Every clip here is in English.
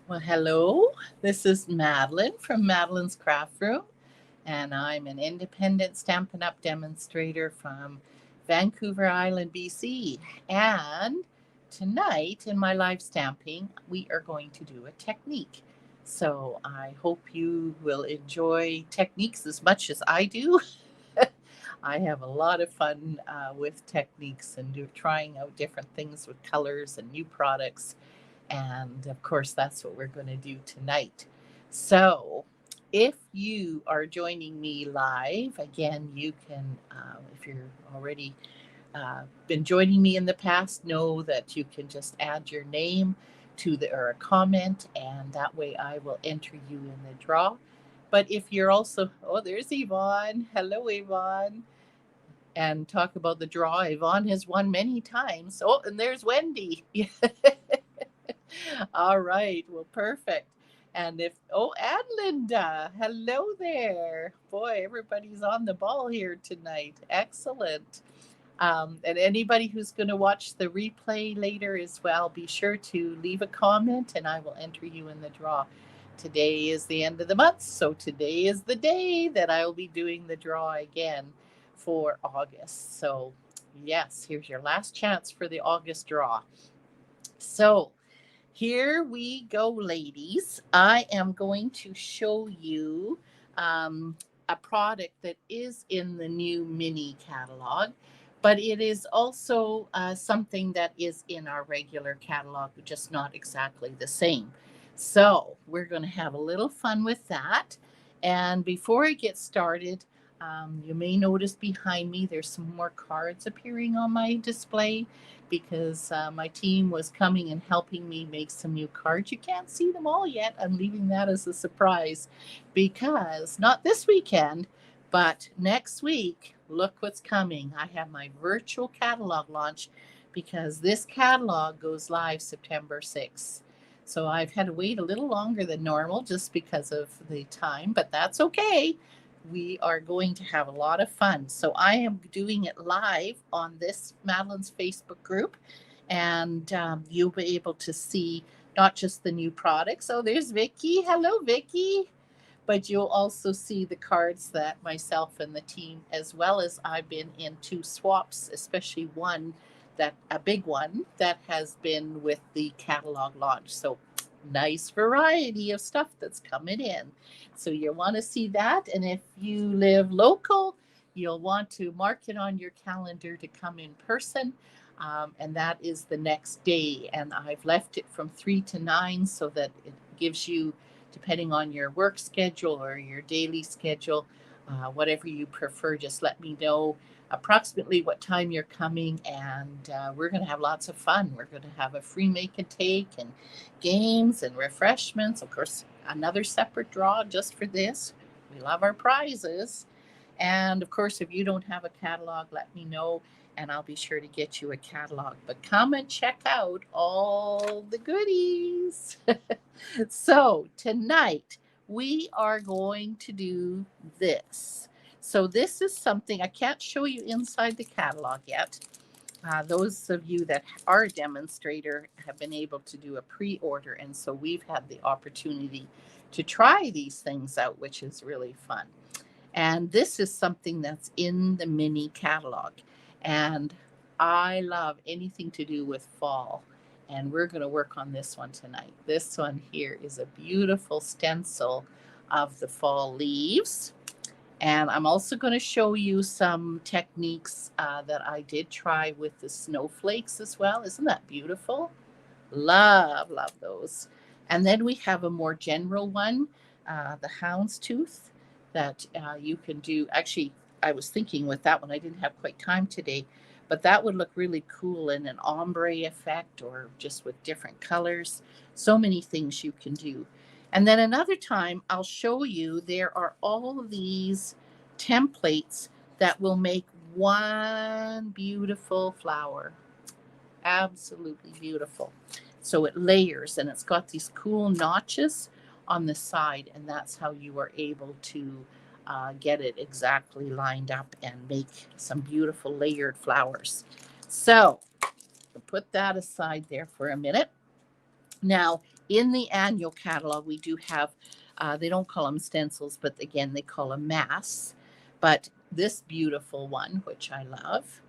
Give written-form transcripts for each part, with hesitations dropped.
Well, hello. This is Madeline from Madeline's Craft Room, and I'm an independent Stampin' Up! Demonstrator from Vancouver Island, BC. And tonight in my live stamping, we are going to do a technique. So I hope you will enjoy techniques as much as I do. I have a lot of fun with techniques and trying out different things with colors and new products. And of course, that's what we're going to do tonight. So, if you are joining me live, again, you can, if you're already been joining me in the past, know that you can just add your name to the or a comment, and that way I will enter you in the draw. But if you're also, oh, there's Yvonne. Hello, Yvonne. And talk about the draw. Yvonne has won many times. Oh, and there's Wendy. All right. Well, perfect. And if, oh, and Linda, hello there. Boy, everybody's on the ball here tonight. Excellent. And anybody who's going to watch the replay later as well, be sure to leave a comment and I will enter you in the draw. Today is the end of the month, so today is the day that I will be doing the draw again for August. So, yes, here's your last chance for the August draw. So, here we go, ladies. I am going to show you a product that is in the new mini catalog, but it is also something that is in our regular catalog, just not exactly the same. So we're going to have a little fun with that. And before I get started, you may notice behind me there's some more cards appearing on my display because my team was coming and helping me make some new cards. You can't see them all yet. I'm leaving that as a surprise because not this weekend, but next week, look what's coming. I have my virtual catalog launch because this catalog goes live September 6th. So I've had to wait a little longer than normal just because of the time, but that's okay. We are going to have a lot of fun. So I am doing it live on this Madeline's Facebook group, and you'll be able to see not just the new products. Oh, there's Vicky. Hello, Vicky. But you'll also see the cards that myself and the team, as well as I've been in two swaps, especially one that a big one that has been with the catalog launch. So nice variety of stuff that's coming in. So you want to see that. And if you live local, you'll want to mark it on your calendar to come in person. And that is the next day. And I've left it from 3 to 9 so that it gives you, depending on your work schedule or your daily schedule, whatever you prefer, just let me know approximately what time you're coming, and we're going to have lots of fun. We're going to have a free make and take and games and refreshments. Of course, another separate draw just for this. We love our prizes. And of course, if you don't have a catalog, let me know and I'll be sure to get you a catalog. But come and check out all the goodies. So, tonight we are going to do this. So, this is something I can't show you inside the catalog yet. Those of you that are a demonstrator have been able to do a pre order, and so we've had the opportunity to try these things out, which is really fun. And this is something that's in the mini catalog. And I love anything to do with fall. And we're going to work on this one tonight. This one here is a beautiful stencil of the fall leaves. And I'm also going to show you some techniques that I did try with the snowflakes as well. Isn't that beautiful? Love, love those. And then we have a more general one, the houndstooth, that you can do. Actually, I was thinking with that one, I didn't have quite time today, but that would look really cool in an ombre effect or just with different colors. So many things you can do. And then another time, I'll show you there are all of these templates that will make one beautiful flower. Absolutely beautiful. So it layers and it's got these cool notches on the side, and that's how you are able to get it exactly lined up and make some beautiful layered flowers. So we'll put that aside there for a minute. Now, in the annual catalog, we do have, they don't call them stencils, but again, they call them masks. But this beautiful one, which I love.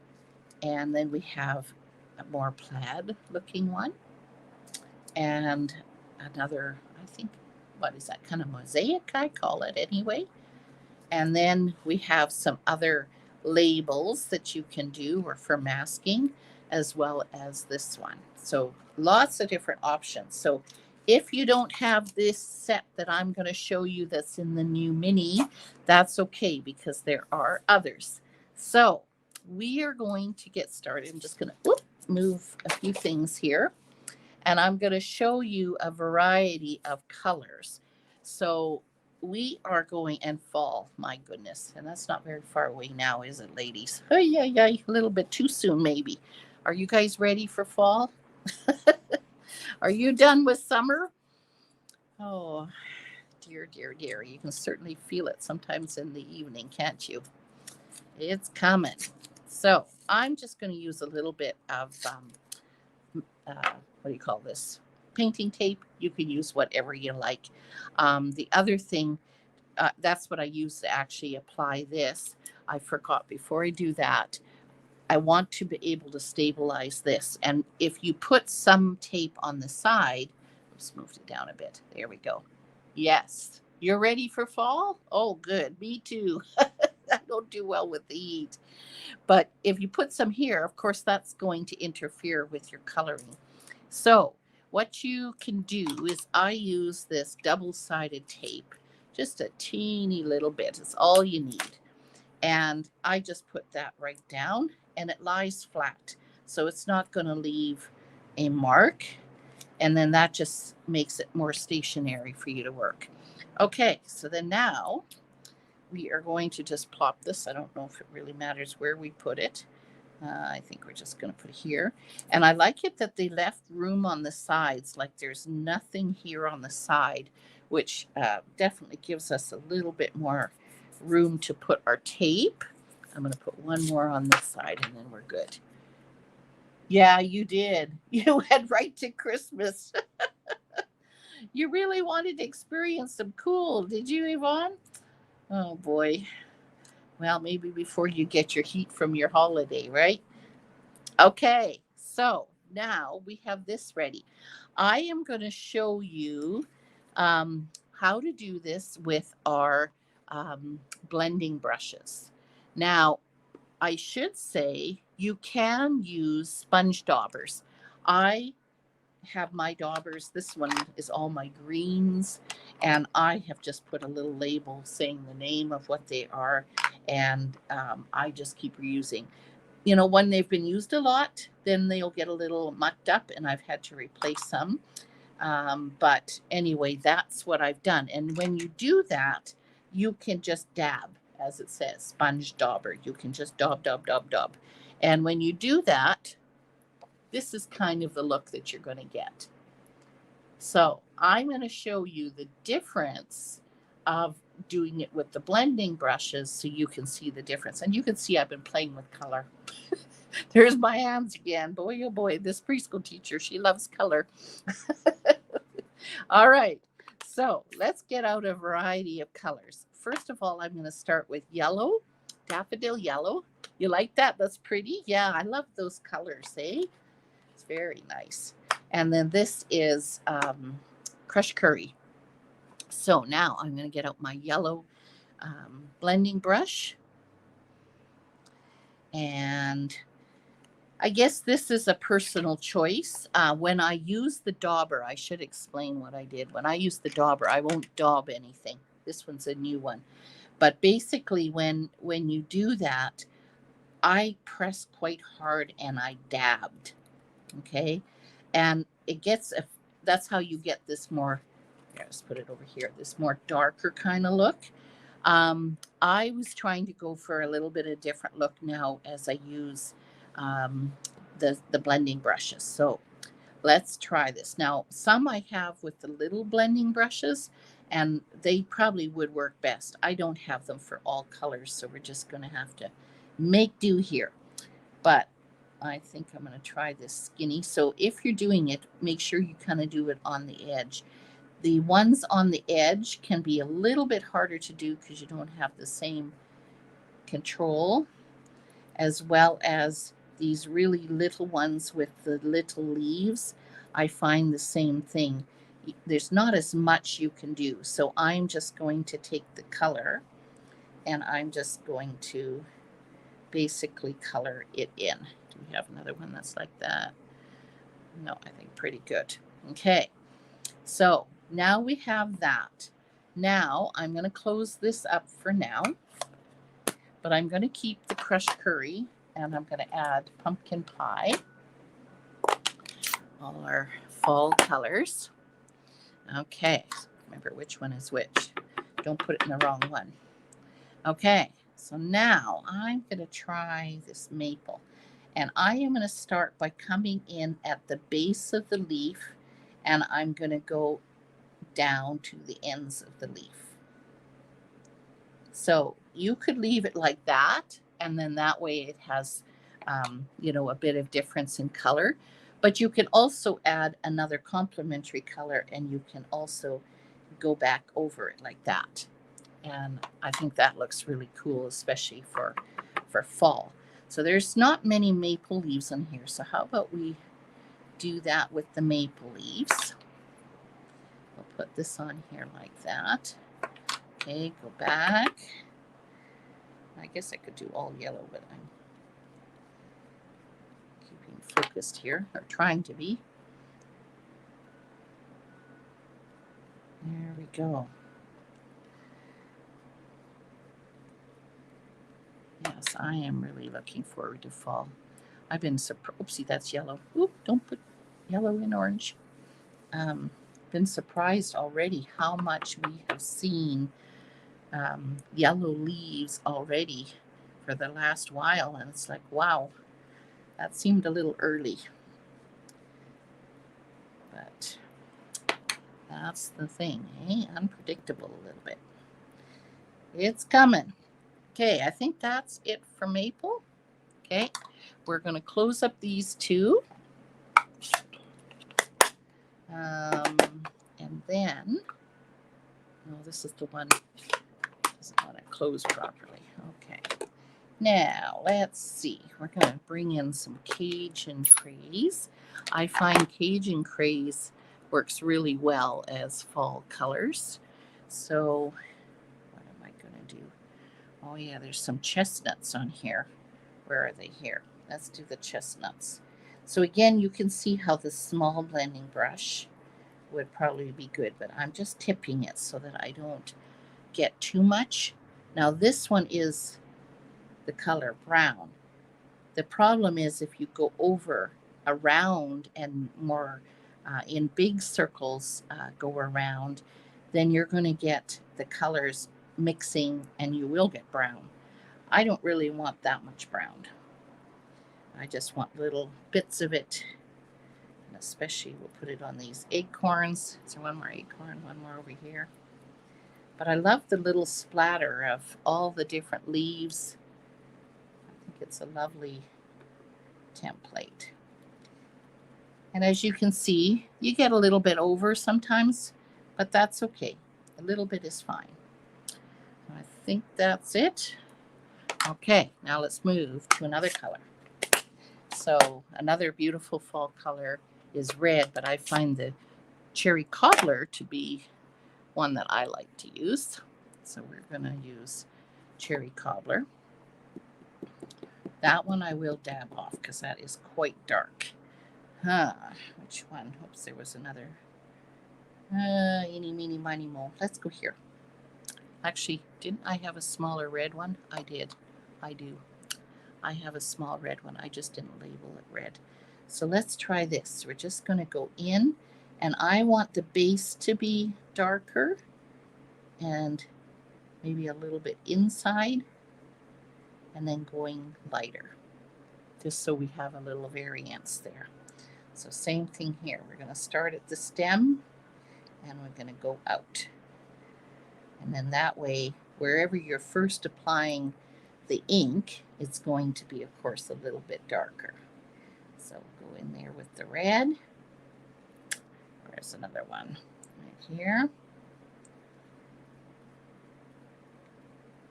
And then we have a more plaid looking one. And another, I think, what is that, kind of mosaic, I call it anyway. And then we have some other labels that you can do or for masking, as well as this one. So lots of different options. So if you don't have this set that I'm going to show you that's in the new mini, that's okay because there are others. So we are going to get started. I'm just going to move a few things here, and I'm going to show you a variety of colors. So we are going, and fall, my goodness, and that's not very far away now, is it, ladies? Oh, yeah, yeah, a little bit too soon, maybe. Are you guys ready for fall? Are you done with summer? Oh, dear, dear, dear. You can certainly feel it sometimes in the evening, can't you? It's coming. So I'm just going to use a little bit of what do you call this? Painting tape. You can use whatever you like. The other thing, that's what I use to actually apply this. I forgot before I do that, I want to be able to stabilize this. And if you put some tape on the side, let's move it down a bit. There we go. Yes. You're ready for fall? Oh, good. Me too. I don't do well with the heat. But if you put some here, of course, that's going to interfere with your coloring. So what you can do is I use this double-sided tape, just a teeny little bit. It's all you need. And I just put that right down and it lies flat. So it's not going to leave a mark. And then that just makes it more stationary for you to work. Okay, so then now we are going to just plop this. I don't know if it really matters where we put it. I think we're just going to put it here. And I like it that they left room on the sides, like there's nothing here on the side, which definitely gives us a little bit more room to put our tape. I'm going to put one more on this side and then we're good. Yeah, you did. You went right to Christmas. You really wanted to experience some cool, did you, Yvonne? Oh boy. Well, maybe before you get your heat from your holiday, right? Okay, so now we have this ready. I am going to show you how to do this with our blending brushes. Now, I should say you can use sponge daubers. I have my daubers. This one is all my greens, and I have just put a little label saying the name of what they are, and I just keep reusing. You know, when they've been used a lot, then they'll get a little mucked up, and I've had to replace some. But anyway, that's what I've done. And when you do that, you can just dab, as it says, sponge dauber. You can just daub, daub, daub, daub. And when you do that, this is kind of the look that you're going to get. So I'm going to show you the difference of doing it with the blending brushes so you can see the difference. And you can see I've been playing with color. There's my hands again. Boy, oh boy, this preschool teacher, she loves color. All right, so let's get out a variety of colors. First of all, I'm going to start with yellow, daffodil yellow. You like that? That's pretty. Yeah, I love those colors, eh? It's very nice. And then this is crushed curry. So now I'm going to get out my yellow blending brush. And I guess this is a personal choice. When I use the dauber, I should explain what I did. When I use the dauber, I won't daub anything. This one's a new one. But basically, when you do that, I press quite hard and I dabbed. Okay. And it gets, that's how you get this more, here, let's put it over here, this more darker kind of look. I was trying to go for a little bit of different look now as I use the blending brushes. So let's try this. Now, some I have with the little blending brushes, and they probably would work best. I don't have them for all colors, so we're just going to have to make do here. But I think I'm going to try this skinny. So if you're doing it, make sure you kind of do it on the edge. The ones on the edge can be a little bit harder to do because you don't have the same control, as well as these really little ones with the little leaves. I find the same thing. There's not as much you can do. So I'm just going to take the color and I'm just going to basically color it in. Do we have another one that's like that? No, I think pretty good. Okay, so now we have that. Now I'm going to close this up for now, but I'm going to keep the crushed curry and I'm going to add pumpkin pie, all our fall colors. Okay, remember which one is which. Don't put it in the wrong one. Okay, so now I'm going to try this maple. And I am going to start by coming in at the base of the leaf and I'm going to go down to the ends of the leaf. So you could leave it like that, and then that way it has, a bit of difference in color. But you can also add another complementary color and you can also go back over it like that. And I think that looks really cool, especially for fall. So there's not many maple leaves on here. So how about we do that with the maple leaves? We'll put this on here like that. Okay, go back. I guess I could do all yellow, but I'm keeping focused here, or trying to be. There we go. Yes, I am really looking forward to fall. I've been surprised. Oopsie, that's yellow. Oop, don't put yellow in orange. Been surprised already how much we have seen yellow leaves already for the last while. And it's like, wow, that seemed a little early. But that's the thing, eh? Unpredictable a little bit. It's coming. Okay, I think that's it for maple. Okay, we're going to close up these two. And then, oh, this is the one that doesn't want to close properly. Okay, now let's see. We're going to bring in some Cajun craze. I find Cajun craze works really well as fall colors. So what am I going to do? Oh yeah, there's some chestnuts on here. Where are they? Here. Let's do the chestnuts. So again, you can see how the small blending brush would probably be good, but I'm just tipping it so that I don't get too much. Now this one is the color brown. The problem is if you go over around and more in big circles go around, then you're going to get the colors mixing and you will get brown. I don't really want that much brown. I just want little bits of it. And especially we'll put it on these acorns. Is there one more acorn? One more over here. But I love the little splatter of all the different leaves. I think it's a lovely template. And as you can see, you get a little bit over sometimes, but that's okay. A little bit is fine. I think that's it. Okay, now let's move to another color. So another beautiful fall color is red, but I find the cherry cobbler to be one that I like to use. So we're going to use cherry cobbler. That one I will dab off because that is quite dark. Which one? Oops, there was another. Eeny, meeny, miny, mo. Let's go here. Actually, didn't I have a smaller red one? I did. I do. I have a small red one. I just didn't label it red. So let's try this. We're just going to go in, and I want the base to be darker and maybe a little bit inside, and then going lighter, just so we have a little variance there. So same thing here. We're going to start at the stem, and we're going to go out. And then that way, wherever you're first applying the ink, it's going to be, of course, a little bit darker. So go in there with the red. There's another one right here.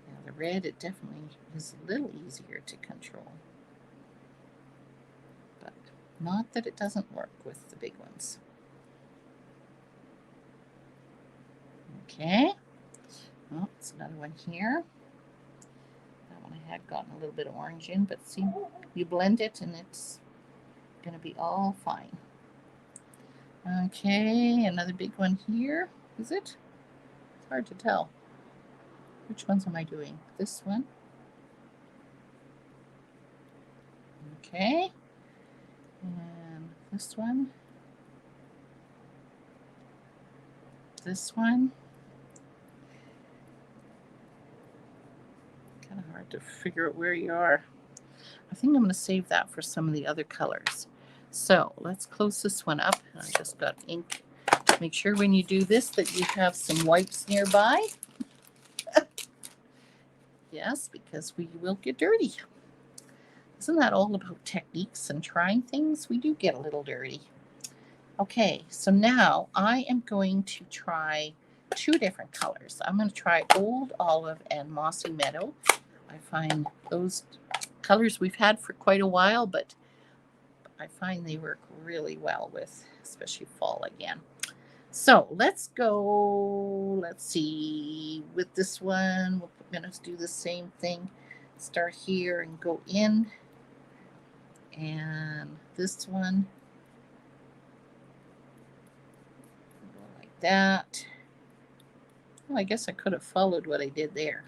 Now the red, it definitely is a little easier to control. But not that it doesn't work with the big ones. Okay. Oh, it's another one here. That one I had gotten a little bit of orange in, but see, you blend it and it's going to be all fine. Okay, another big one here. Is it? It's hard to tell. Which ones am I doing? This one. Okay. And this one. This one. Kind of hard to figure out where you are. I think I'm going to save that for some of the other colors. So let's close this one up. I just got ink. Make sure when you do this that you have some wipes nearby. Yes, because we will get dirty. Isn't that all about techniques and trying things? We do get a little dirty. Okay, so now I am going to try two different colors. I'm going to try Old Olive and Mossy Meadow. I find those colors we've had for quite a while, but I find they work really well with, especially fall again. So let's go, let's see, with this one, we're going to do the same thing. Start here and go in. And this one, go like that. Well, I guess I could have followed what I did there.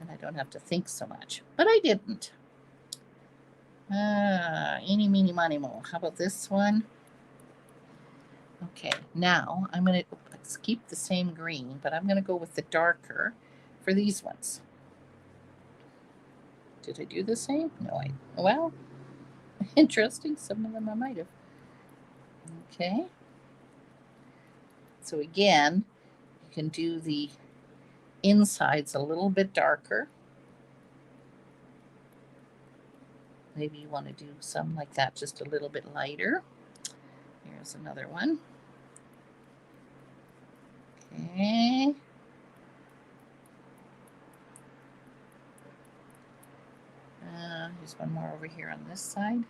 And I don't have to think so much, but I didn't. Eeny, meeny, miny, mo. How about this one? Okay, now I'm going to, let's keep the same green, but I'm going to go with the darker for these ones. Did I do the same? No, well, interesting. Some of them I might have. Okay. So again, you can do the insides a little bit darker. Maybe you want to do some like that, just a little bit lighter. Here's another one. Okay. Here's one more over here on this side.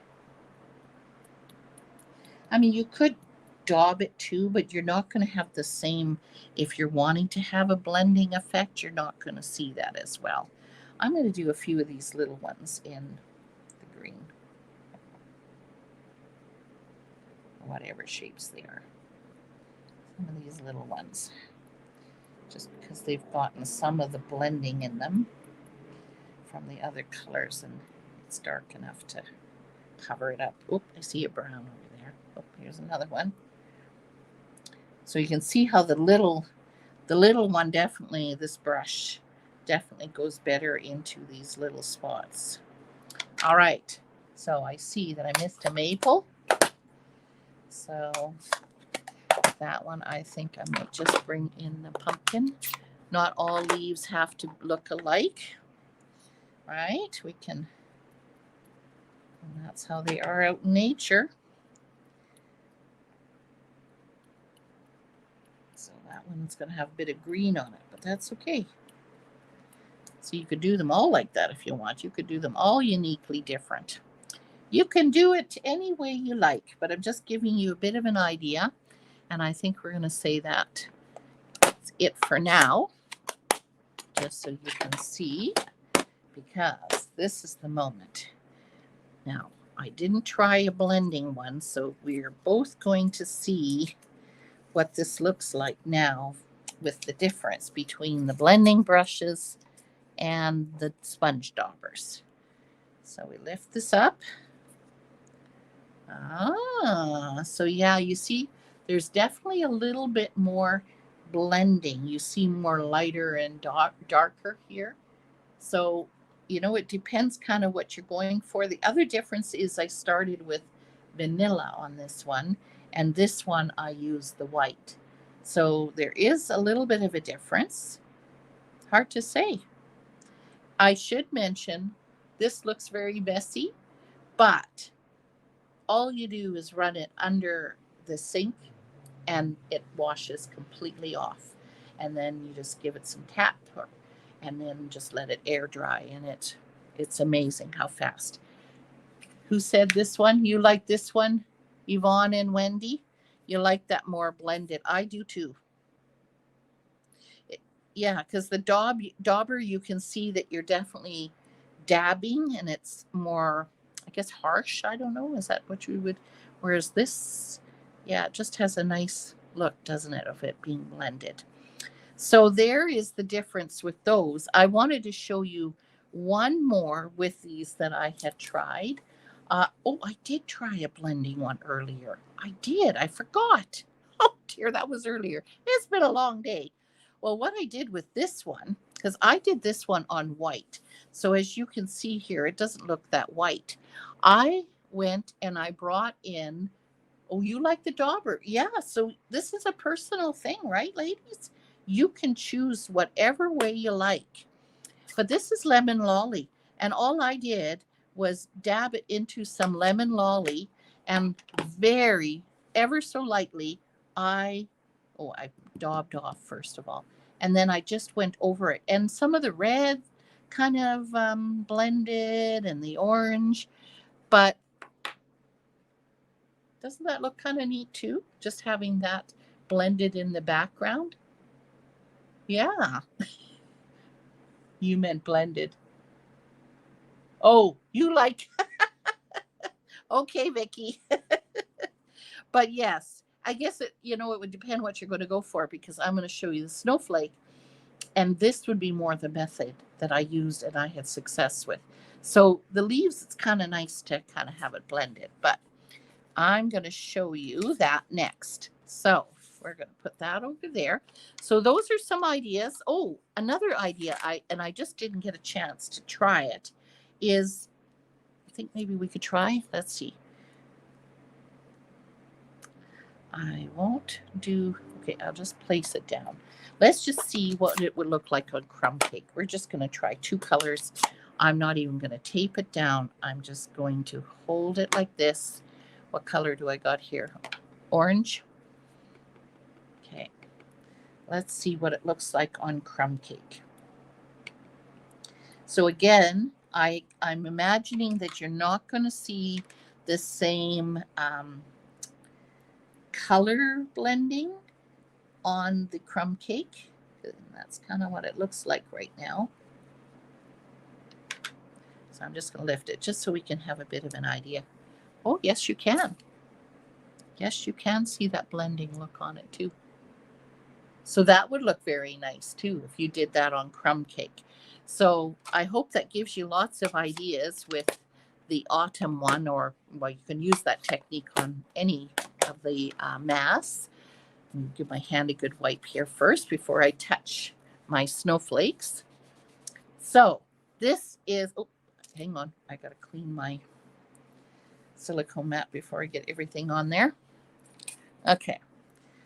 I mean, you could daub it too, but you're not going to have the same, if you're wanting to have a blending effect, you're not going to see that as well. I'm going to do a few of these little ones in the green. Whatever shapes they are. Some of these little ones. Just because they've gotten some of the blending in them from the other colors and it's dark enough to cover it up. Oh, I see a brown over there. Oh, here's another one. So you can see how the little one definitely, this brush definitely goes better into these little spots. All right, so I see that I missed a maple. So that one, I think I might just bring in the pumpkin. Not all leaves have to look alike, right? We can, and that's how they are out in nature. So that one's going to have a bit of green on it, but that's okay. So you could do them all like that if you want. You could do them all uniquely different. You can do it any way you like, but I'm just giving you a bit of an idea. And I think we're going to say that that's it for now, just so you can see, because this is the moment. Now, I didn't try a blending one, so we're both going to see what this looks like now with the difference between the blending brushes and the sponge daubers. So we lift this up. So yeah, you see, there's definitely a little bit more blending. You see more lighter and darker here. So, you know, it depends kind of what you're going for. The other difference is I started with vanilla on this one, and this one I use the white. So there is a little bit of a difference. Hard to say. I should mention this looks very messy, but all you do is run it under the sink and it washes completely off. And then you just give it some tap and then just let it air dry, and it's amazing how fast. Who said this one? You like this one, Yvonne and Wendy? You like that more blended. I do too. Yeah, because the dauber, you can see that you're definitely dabbing, and it's more, I guess, harsh. I don't know. Is that what you would? Whereas this, yeah, it just has a nice look, doesn't it, of it being blended. So there is the difference with those. I wanted to show you one more with these that I had tried. Oh, I did try a blending one earlier. I did. I forgot. Oh dear, that was earlier. It's been a long day. Well, what I did with this one, because I did this one on white. So as you can see here, it doesn't look that white. I went and I brought in, oh, you like the dauber? Yeah, so this is a personal thing, right, ladies? You can choose whatever way you like. But this is lemon lolly. And all I did was dab it into some lemon lolly, and very, ever so lightly, I daubed off first of all. And then I just went over it. And some of the red kind of blended and the orange. But doesn't that look kind of neat too? Just having that blended in the background. Yeah, you meant blended. Oh, you like, okay, Vicky. But yes, I guess it would depend what you're going to go for, because I'm going to show you the snowflake, and this would be more the method that I used and I had success with. So the leaves, it's kind of nice to kind of have it blended, but I'm going to show you that next. So we're going to put that over there. So those are some ideas. Oh, another idea I just didn't get a chance to try it is, I think maybe we could try. Let's see. I won't do, okay, I'll just place it down. Let's just see what it would look like on crumb cake. We're just going to try two colors. I'm not even going to tape it down. I'm just going to hold it like this. What color do I got here? Orange. Okay. Let's see what it looks like on crumb cake. So again, I'm imagining that you're not going to see the same color blending on the crumb cake. And that's kind of what it looks like right now. So I'm just going to lift it just so we can have a bit of an idea. Oh, yes, you can. Yes, you can see that blending look on it too. So that would look very nice too if you did that on crumb cake. So I hope that gives you lots of ideas with the autumn one, or well, you can use that technique on any of the masks. Give my hand a good wipe here first before I touch my snowflakes. So this is, oh, hang on, I got to clean my silicone mat before I get everything on there. Okay.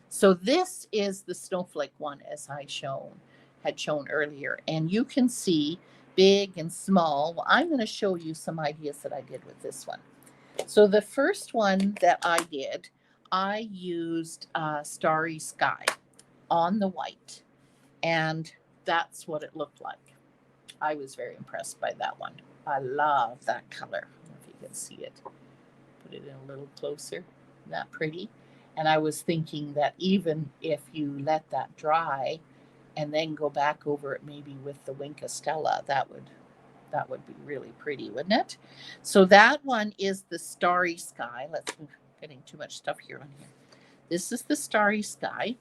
So this is the snowflake one, as I had shown earlier, and you can see big and small. Well, I'm going to show you some ideas that I did with this one. So the first one that I did, I used Starry Sky on the white, and that's what it looked like. I was very impressed by that one. I love that color. I don't know if you can see it. Put it in a little closer. Isn't that pretty? And I was thinking that even if you let that dry and then go back over it maybe with the Wink Stella, that would be really pretty, wouldn't it? So that one is the Starry Sky. I'm getting too much stuff here on here. This is the Starry Sky.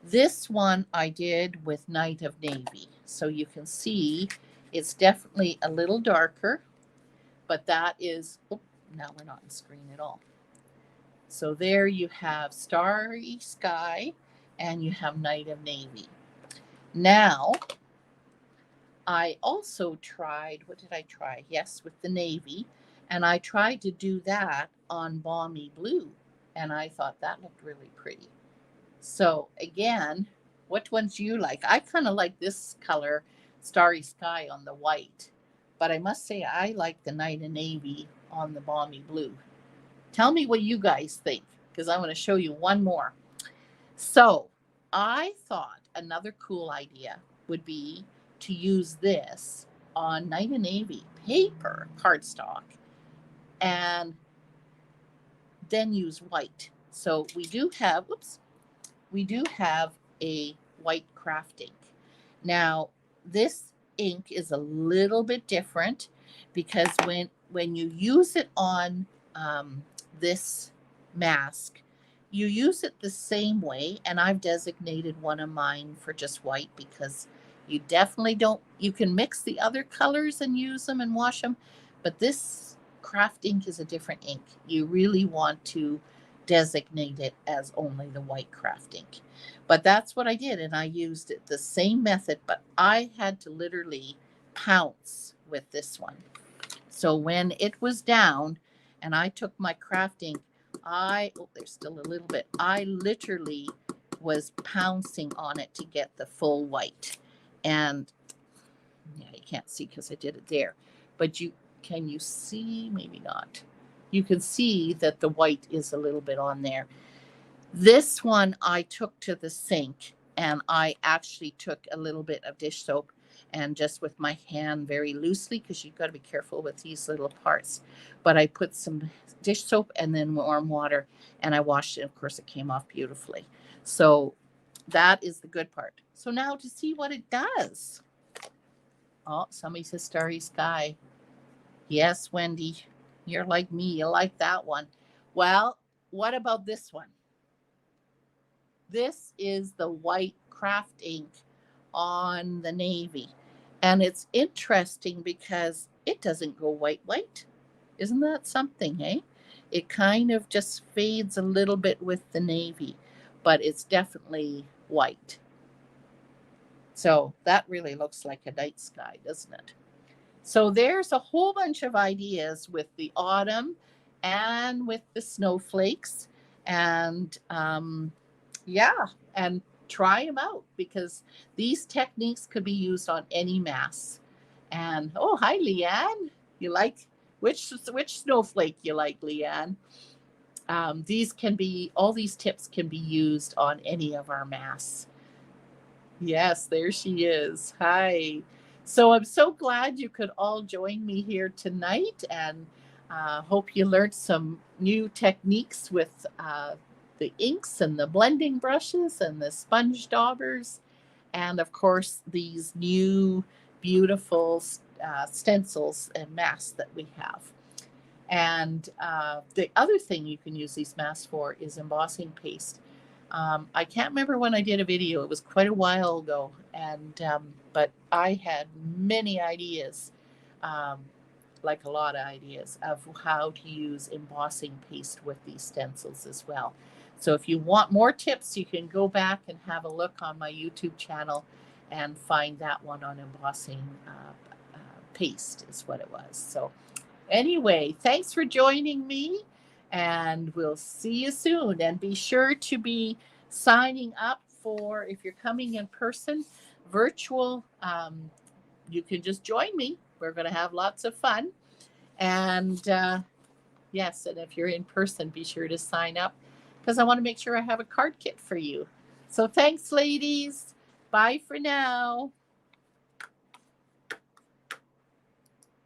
This one I did with Night of Navy. So you can see it's definitely a little darker, but that is, oh, now we're not in screen at all. So there you have Starry Sky and you have Night of Navy. Now, I also tried, what did I try? Yes, with the navy. And I tried to do that on Balmy Blue. And I thought that looked really pretty. So again, what ones do you like? I kind of like this color, Starry Sky on the white. But I must say I like the Night of Navy on the Balmy Blue. Tell me what you guys think, because I'm going to show you one more. So I thought another cool idea would be to use this on Night and Navy paper cardstock and then use white. So we do have a white craft ink. Now, this ink is a little bit different because when you use it on this mask, you use it the same way, and I've designated one of mine for just white because you definitely don't. You can mix the other colors and use them and wash them, but this craft ink is a different ink. You really want to designate it as only the white craft ink. But that's what I did, and I used it the same method, but I had to literally pounce with this one. So when it was down and I took my craft ink, there's still a little bit. I literally was pouncing on it to get the full white. And yeah, you can't see because I did it there. But can you see? Maybe not. You can see that the white is a little bit on there. This one I took to the sink, and I actually took a little bit of dish soap and just with my hand very loosely, because you've got to be careful with these little parts. But I put some dish soap and then warm water, and I washed it. Of course, it came off beautifully. So that is the good part. So now to see what it does. Oh, somebody says starry sky. Yes, Wendy, you're like me. You like that one. Well, what about this one? This is the white craft ink on the navy. And it's interesting because it doesn't go white. Isn't that something, eh? It kind of just fades a little bit with the navy, but it's definitely white. So that really looks like a night sky, doesn't it? So there's a whole bunch of ideas with the autumn and with the snowflakes. And yeah, and try them out because these techniques could be used on any mass. And oh, hi, Leanne. You like which snowflake you like, Leanne? All these tips can be used on any of our masks. Yes, there she is. Hi. So I'm so glad you could all join me here tonight, and hope you learned some new techniques with the inks and the blending brushes and the sponge daubers, and of course these new beautiful stencils and masks that we have. And the other thing you can use these masks for is embossing paste. I can't remember when I did a video. It was quite a while ago, and but I had many ideas, um, like a lot of ideas of how to use embossing paste with these stencils as well. So if you want more tips, you can go back and have a look on my YouTube channel and find that one on embossing paste is what it was. So anyway, thanks for joining me, and we'll see you soon. And be sure to be signing up for, if you're coming in person, virtual, you can just join me. We're going to have lots of fun. And yes, and if you're in person, be sure to sign up because I want to make sure I have a card kit for you. So thanks, ladies. Bye for now.